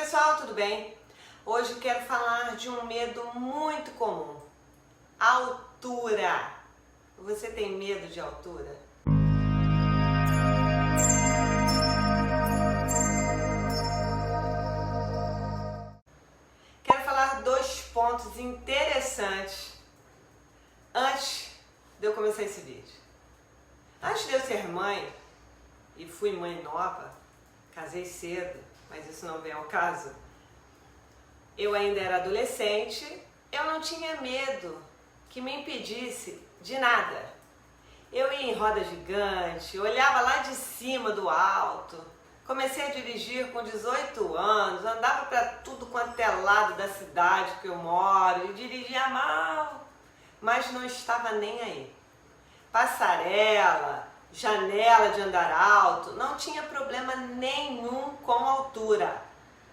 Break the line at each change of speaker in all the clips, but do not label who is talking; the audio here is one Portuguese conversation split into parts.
pessoal, tudo bem? Hoje quero falar de um medo muito comum: altura. Você tem medo de altura? Quero falar dois pontos interessantes antes de eu começar esse vídeo. Antes de eu ser mãe, e fui mãe nova, casei cedo, mas isso não vem ao caso, eu ainda era adolescente, eu não tinha medo que me impedisse de nada. Eu ia em roda gigante, olhava lá de cima do alto, comecei a dirigir com 18 anos, andava para tudo quanto é lado da cidade que eu moro e dirigia mal, mas não estava nem aí. Passarela, janela de andar alto, não tinha problema nenhum com altura.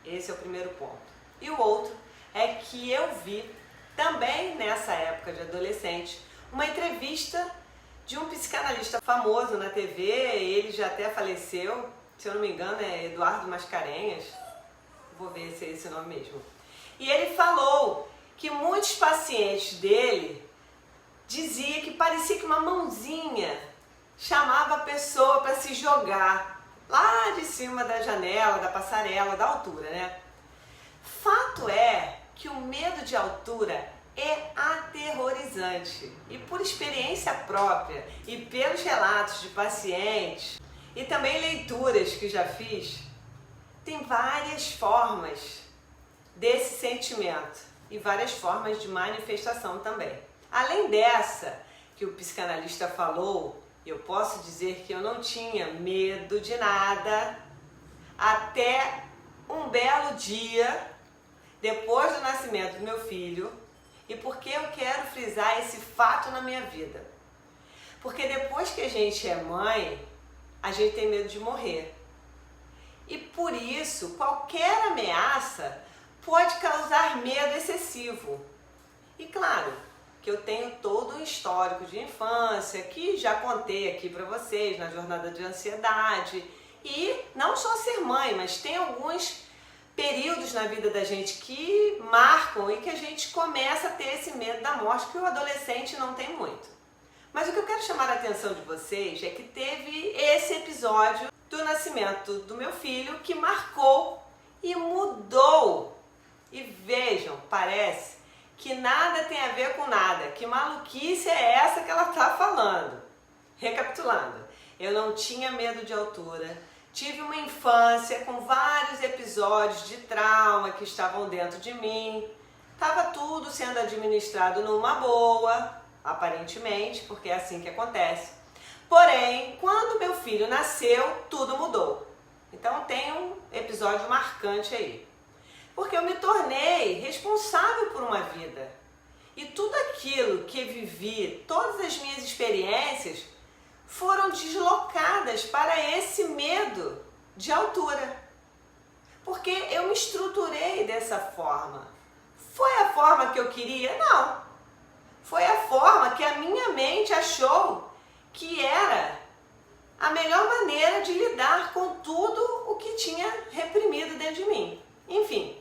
Esse é o primeiro ponto. E o outro é que eu vi, também nessa época de adolescente, uma entrevista de um psicanalista famoso na TV, ele já até faleceu, se eu não me engano é Eduardo Mascarenhas, vou ver se é esse o nome mesmo. E ele falou que muitos pacientes dele diziam que parecia que uma mãozinha chamava a pessoa para se jogar lá de cima da janela, da passarela, da altura, né? Fato é que o medo de altura é aterrorizante. E por experiência própria e pelos relatos de pacientes e também leituras que já fiz, tem várias formas desse sentimento e várias formas de manifestação também. Além dessa que o psicanalista falou, eu posso dizer que eu não tinha medo de nada até um belo dia, depois do nascimento do meu filho. E por que eu quero frisar esse fato na minha vida? Porque depois que a gente é mãe, a gente tem medo de morrer. E por isso, qualquer ameaça pode causar medo excessivo. E claro, que eu tenho todo um histórico de infância, que já contei aqui para vocês na jornada de ansiedade. E não só ser mãe, mas tem alguns períodos na vida da gente que marcam e que a gente começa a ter esse medo da morte, que o adolescente não tem muito. Mas o que eu quero chamar a atenção de vocês é que teve esse episódio do nascimento do meu filho que marcou e mudou. E vejam, parece que nada tem a ver com nada. Que maluquice é essa que ela está falando? Recapitulando, eu não tinha medo de altura. Tive uma infância com vários episódios de trauma que estavam dentro de mim. Estava tudo sendo administrado numa boa, aparentemente, porque é assim que acontece. Porém, quando meu filho nasceu, tudo mudou. Então tem um episódio marcante aí. Porque eu me tornei responsável por uma vida. E tudo aquilo que vivi, todas as minhas experiências, foram deslocadas para esse medo de altura. Porque eu me estruturei dessa forma. Foi a forma que eu queria? Não. Foi a forma que a minha mente achou que era a melhor maneira de lidar com tudo o que tinha reprimido dentro de mim. Enfim,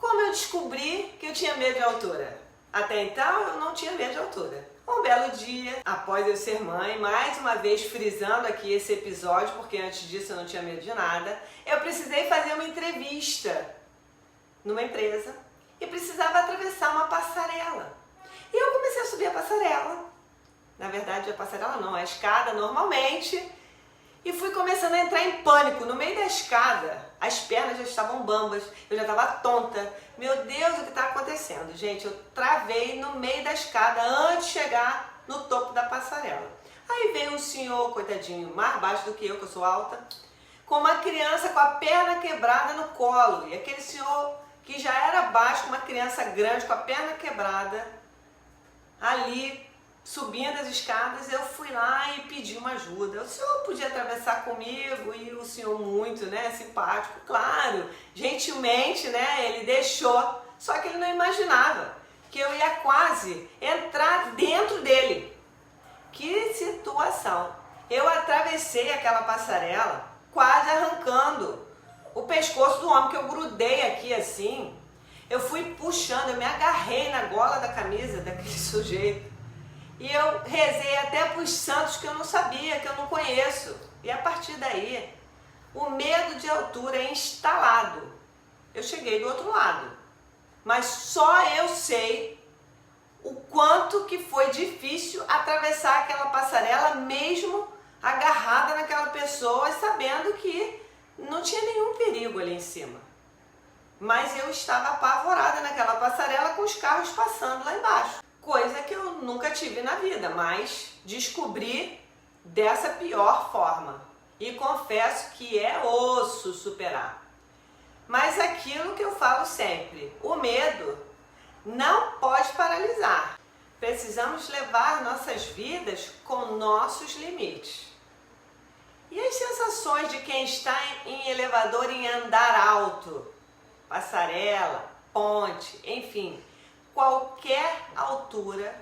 como eu descobri que eu tinha medo de altura? Até então eu não tinha medo de altura. Um belo dia, após eu ser mãe, mais uma vez frisando aqui esse episódio, porque antes disso eu não tinha medo de nada, eu precisei fazer uma entrevista numa empresa e precisava atravessar uma passarela. E eu comecei a subir a passarela. Na verdade, a passarela não, a escada normalmente. E fui começando a entrar em pânico no meio da escada. As pernas já estavam bambas, eu já estava tonta. Meu Deus, o que está acontecendo? Gente, eu travei no meio da escada antes de chegar no topo da passarela. Aí veio um senhor, coitadinho, mais baixo do que eu sou alta, com uma criança com a perna quebrada no colo. E aquele senhor que já era baixo, com uma criança grande com a perna quebrada, ali subindo as escadas, eu fui lá e pedi uma ajuda. O senhor podia atravessar comigo? E o senhor muito, né, simpático, claro, gentilmente, né, ele deixou. Só que ele não imaginava que eu ia quase entrar dentro dele. Que situação! Eu atravessei aquela passarela quase arrancando o pescoço do homem, que eu grudei aqui assim. Eu fui puxando, eu me agarrei na gola da camisa daquele sujeito. E eu rezei até para os santos que eu não sabia, que eu não conheço. E a partir daí, o medo de altura é instalado. Eu cheguei do outro lado. Mas só eu sei o quanto que foi difícil atravessar aquela passarela, mesmo agarrada naquela pessoa e sabendo que não tinha nenhum perigo ali em cima. Mas eu estava apavorada naquela passarela com os carros passando lá embaixo. Coisa que eu nunca tive na vida, mas descobri dessa pior forma. E confesso que é osso superar. Mas aquilo que eu falo sempre, o medo não pode paralisar. Precisamos levar nossas vidas com nossos limites. E as sensações de quem está em elevador em andar alto, passarela, ponte, enfim, qualquer altura,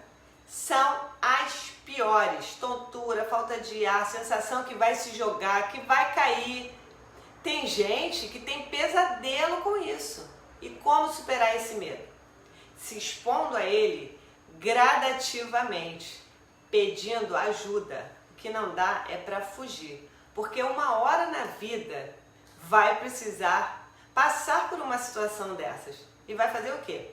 são as piores. Tontura, falta de ar, sensação que vai se jogar, que vai cair. Tem gente que tem pesadelo com isso. E como superar esse medo? Se expondo a ele gradativamente, pedindo ajuda. O que não dá é para fugir. Porque uma hora na vida vai precisar passar por uma situação dessas. E vai fazer o quê?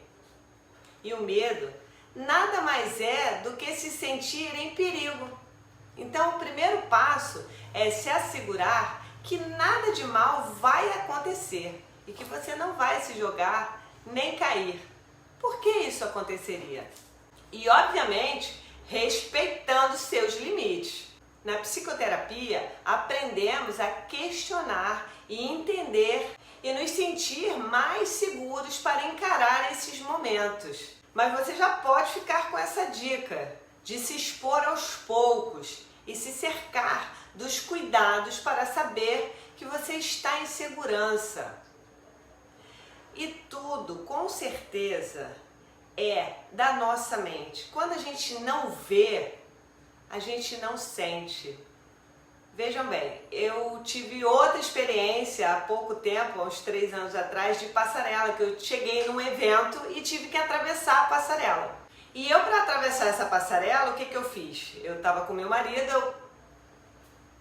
E o medo nada mais é do que se sentir em perigo. Então o primeiro passo é se assegurar que nada de mal vai acontecer e que você não vai se jogar nem cair. Por que isso aconteceria? E obviamente respeitando seus limites. Na psicoterapia, aprendemos a questionar e entender e nos sentir mais seguros para encarar esses momentos. Mas você já pode ficar com essa dica de se expor aos poucos e se cercar dos cuidados para saber que você está em segurança. E tudo, com certeza, é da nossa mente. Quando a gente não vê, a gente não sente. Vejam bem, eu tive outra experiência há pouco tempo, há uns 3 anos atrás, de passarela, que eu cheguei num evento e tive que atravessar a passarela. E eu, para atravessar essa passarela, o que eu fiz? Eu estava com meu marido, eu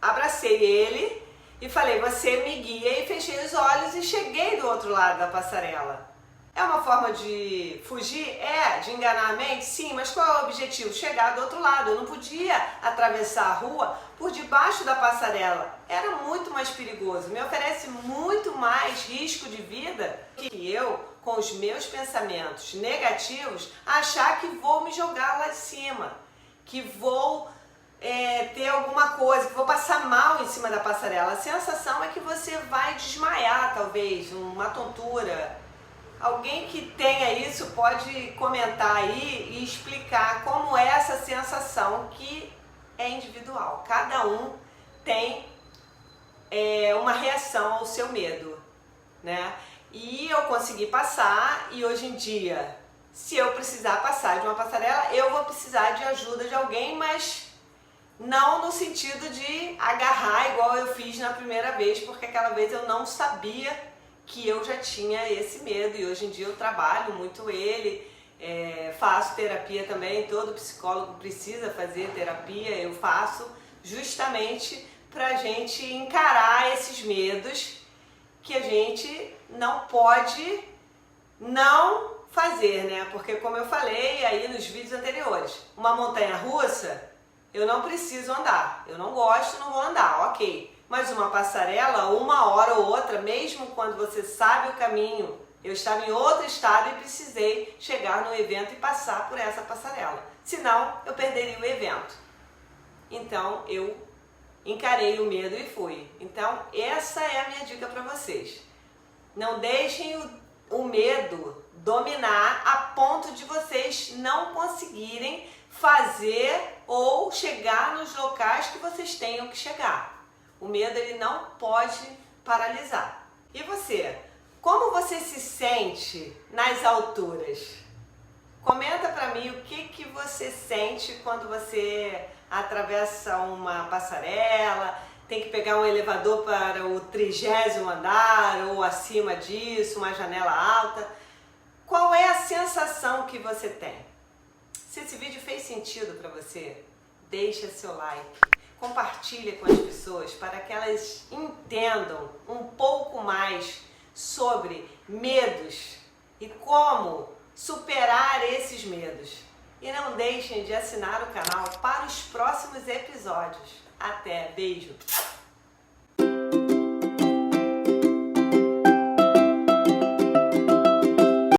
abracei ele e falei, você me guia, e fechei os olhos e cheguei do outro lado da passarela. É uma forma de fugir? É. De enganar a mente? Sim, mas qual é o objetivo? Chegar do outro lado. Eu não podia atravessar a rua por debaixo da passarela. Era muito mais perigoso. Me oferece muito mais risco de vida que eu, com os meus pensamentos negativos, achar que vou me jogar lá de cima, que vou ter alguma coisa, que vou passar mal em cima da passarela. A sensação é que você vai desmaiar, talvez, uma tontura. Alguém que tenha isso pode comentar aí e explicar como é essa sensação, que é individual. Cada um tem uma reação ao seu medo, né? E eu consegui passar, e hoje em dia, se eu precisar passar de uma passarela, eu vou precisar de ajuda de alguém, mas não no sentido de agarrar igual eu fiz na primeira vez, porque aquela vez eu não sabia que eu já tinha esse medo, e hoje em dia eu trabalho muito ele, faço terapia também. Todo psicólogo precisa fazer terapia, eu faço justamente para a gente encarar esses medos que a gente não pode não fazer, né? Porque, como eu falei aí nos vídeos anteriores, uma montanha russa eu não preciso andar, eu não gosto, não vou andar, ok. Mas uma passarela, uma hora ou outra, mesmo quando você sabe o caminho, eu estava em outro estado e precisei chegar no evento e passar por essa passarela. Senão, eu perderia o evento. Então, eu encarei o medo e fui. Então, essa é a minha dica para vocês. Não deixem o medo dominar a ponto de vocês não conseguirem fazer ou chegar nos locais que vocês tenham que chegar. O medo, ele não pode paralisar. E você? Como você se sente nas alturas? Comenta pra mim o que você sente quando você atravessa uma passarela, tem que pegar um elevador para o 30º andar ou acima disso, uma janela alta. Qual é a sensação que você tem? Se esse vídeo fez sentido para você, deixa seu like, compartilha com as pessoas para que elas entendam um pouco mais sobre medos e como superar esses medos. E não deixem de assinar o canal para os próximos episódios. Até, beijo!